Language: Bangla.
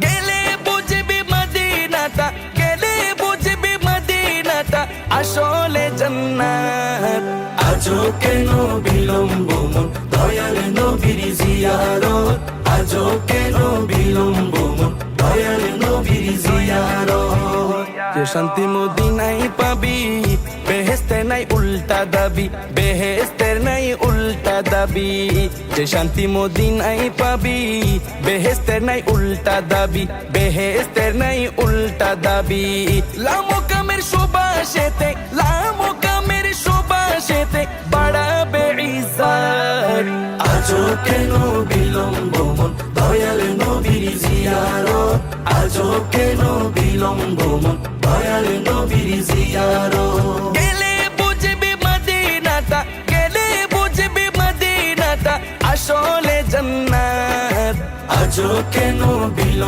গেলে বুঝবি মদিনাটা, গেলে বুঝবি মদিনাটা আসলে জান্নাত। আজও কেন বিলম্ব মন দয়াল নবীর জিয়ারত, আজও কেন বিলম্ব মন দয়াল নবীর জিয়ারত। যে শান্তি মদিনায় পাবি, বেহেশতের নাই উল্টা দাবি, বেহেশতের নাই উল্টা দাবি। যে শান্তি মদিনায় পাবি, বেহেশতের নাই উল্টা দাবি, বেহেশতের নাই উল্টা দাবি। লামো কামের সুবাসেতে, লামো কামের সুবাসেতে বাড়াবে ইজ্জত। আজও কেন বিলম্ব মন দয়াল নবীর জিয়ারত, আজও কেন বিলম্ব মন দয়াল নবীর জিয়ারত। গেলে বুঝবি মদিনাটা, গেলে বুঝবি মদিনাটা আসলে জান্নাত। আজও কেন বিলম্ব